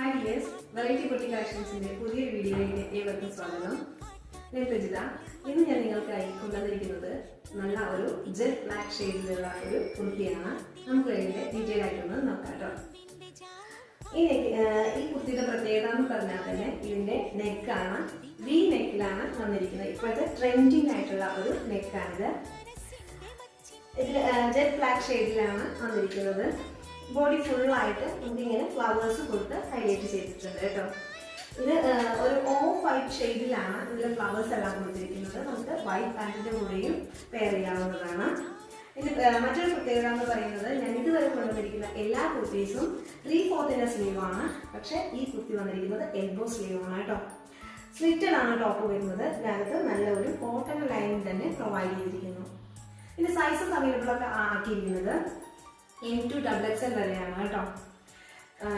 Hi dears, variety കുട്ടി കളക്ഷൻസിന്റെ പുതിയൊരു വീഡിയോയിലേക്ക് ഏവർക്കും സ്വാഗതം. ഞാൻ രജിത. ഇന്ന് ഞാൻ നിങ്ങൾക്കായി കൊണ്ടുവന്നിരിക്കുന്നത് നല്ല ഒരു ജെറ്റ് ബ്ലാക്ക് ഷെയ്ഡിലുള്ള ഒരു കുർത്തിയാണ്. നമുക്ക് ഇതിന്റെ ഡീറ്റെയിൽ ആയിട്ടൊന്ന് നോക്കാം കേട്ടോ. ഈ കുർത്തിയുടെ പ്രത്യേകത എന്ന് പറഞ്ഞാൽ തന്നെ ഇതിന്റെ നെക്കാണ് വി നെക്കിലാണ് വന്നിരിക്കുന്നത്. ഇപ്പോഴത്തെ ട്രെൻഡിങ് ആയിട്ടുള്ള ഒരു നെക്കാണിത്. ഇതിൽ ജെറ്റ് ബ്ലാക്ക് ഷെയ്ഡിലാണ് വന്നിരിക്കുന്നത്. ബോഡി ഫുള്ളായിട്ട് നമുക്കിങ്ങനെ ഫ്ലവേഴ്സ് കൊടുത്ത് ഹൈലൈറ്റ് ചെയ്തിട്ടുണ്ട് കേട്ടോ. ഇത് ഒരു ഓഫ് വൈറ്റ് ഷെയ്ഡിലാണ് ഇതിലെ ഫ്ലവേഴ്സ് എല്ലാം കൊടുത്തിരിക്കുന്നത്. നമുക്ക് വൈറ്റ് പാൻറ്റിൻ്റെ കൂടെയും പെയർ ചെയ്യാവുന്നതാണ്. ഇതിന് മറ്റൊരു പ്രത്യേകത എന്ന് പറയുന്നത്, ഞാൻ ഇതുവരെ കൊണ്ടുവന്നിരിക്കുന്ന എല്ലാ കുർത്തീസും 3/4 സ്ലീവാണ്. പക്ഷേ ഈ കുർത്തി വന്നിരിക്കുന്നത് എൽബോ സ്ലീവാണ് കേട്ടോ. സ്ലിറ്റഡ് ആണ് ടോപ്പ് വരുന്നത്. ഇതിനകത്ത് നല്ല ഒരു കോട്ടൺ ലൈൻ തന്നെ പ്രൊവൈഡ് ചെയ്തിരിക്കുന്നു. ഇതിന്റെ സൈസസ് അവൈലബിൾ ഒക്കെ ആക്കിയിരിക്കുന്നത് M2XXL വരെയാണ് കേട്ടോ.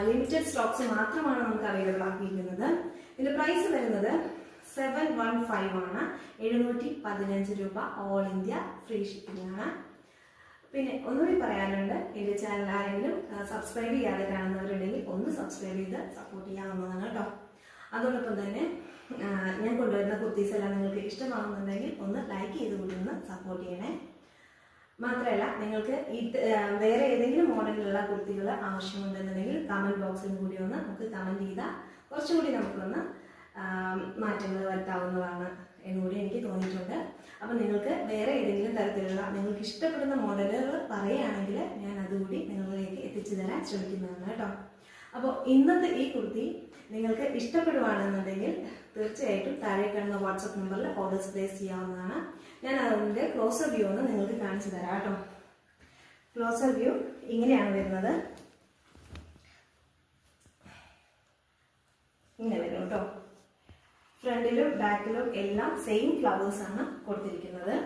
ലിമിറ്റഡ് സ്റ്റോക്സ് മാത്രമാണ് നമുക്ക് അവൈലബിൾ ആക്കിയിരിക്കുന്നത്. ഇതിന്റെ പ്രൈസ് വരുന്നത് 715 ആണ്. 715 രൂപ. ഓൾ ഇന്ത്യ ഫ്രീ ഷിപ്പിംഗ് ആണ്. പിന്നെ ഒന്നുകൂടി പറയാനുണ്ട്, എൻ്റെ ചാനൽ ആരെങ്കിലും സബ്സ്ക്രൈബ് ചെയ്യാതെ കാണുന്നവരുണ്ടെങ്കിൽ ഒന്ന് സബ്സ്ക്രൈബ് ചെയ്ത് സപ്പോർട്ട് ചെയ്യാവുന്നതാണ് കേട്ടോ. അതോടൊപ്പം തന്നെ ഞാൻ കൊണ്ടുവരുന്ന കുർത്തീസ് എല്ലാം നിങ്ങൾക്ക് ഇഷ്ടമാകുന്നുണ്ടെങ്കിൽ ഒന്ന് ലൈക്ക് ചെയ്ത് കൂടി ഒന്ന് സപ്പോർട്ട് ചെയ്യണേ. മാത്രമല്ല, നിങ്ങൾക്ക് വേറെ ഏതെങ്കിലും മോഡലിലുള്ള കുർത്തികൾ ആവശ്യമുണ്ടെന്നുണ്ടെങ്കിൽ കമൻറ്റ് ബോക്സിൽ കൂടി ഒന്ന് നമുക്ക് കമൻറ്റ് ചെയ്താൽ കുറച്ചുകൂടി നമുക്കൊന്ന് മാറ്റങ്ങൾ വരുത്താവുന്നതാണ് എന്നുകൂടി എനിക്ക് തോന്നിയിട്ടുണ്ട്. അപ്പം നിങ്ങൾക്ക് വേറെ ഏതെങ്കിലും തരത്തിലുള്ള നിങ്ങൾക്ക് ഇഷ്ടപ്പെടുന്ന മോഡലുകൾ പറയുകയാണെങ്കിൽ ഞാൻ അതുകൂടി നിങ്ങളിലേക്ക് എത്തിച്ചു തരാൻ ശ്രമിക്കുന്നതാണ് കേട്ടോ. അപ്പോൾ ഇന്നത്തെ ഈ കുർത്തി നിങ്ങൾക്ക് ഇഷ്ടപ്പെടുവാണെന്നുണ്ടെങ്കിൽ തീർച്ചയായിട്ടും താഴെ കാണുന്ന വാട്സപ്പ് നമ്പറിൽ ഓർഡേഴ്സ് പ്ലേസ് ചെയ്യാവുന്നതാണ്. ഞാൻ അതിൻ്റെ ക്ലോസർ വ്യൂ ഒന്ന് നിങ്ങൾക്ക് കാണിച്ചു തരാം കേട്ടോ. ക്ലോസർ വ്യൂ ഇങ്ങനെയാണ് വരുന്നത്. ഇങ്ങനെ വരും കേട്ടോ. ഫ്രണ്ടിലും ബാക്കിലും എല്ലാം സെയിം ഫ്ലവേഴ്സ് ആണ് കൊടുത്തിരിക്കുന്നത്.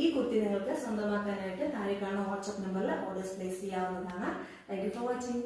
ഈ കുർത്തി നിങ്ങൾക്ക് സ്വന്തമാക്കാനായിട്ട് താഴെ കാണുന്ന വാട്സപ്പ് നമ്പറിൽ ഓർഡേഴ്സ് പ്ലേസ് ചെയ്യാവുന്നതാണ്. Thank you for watching.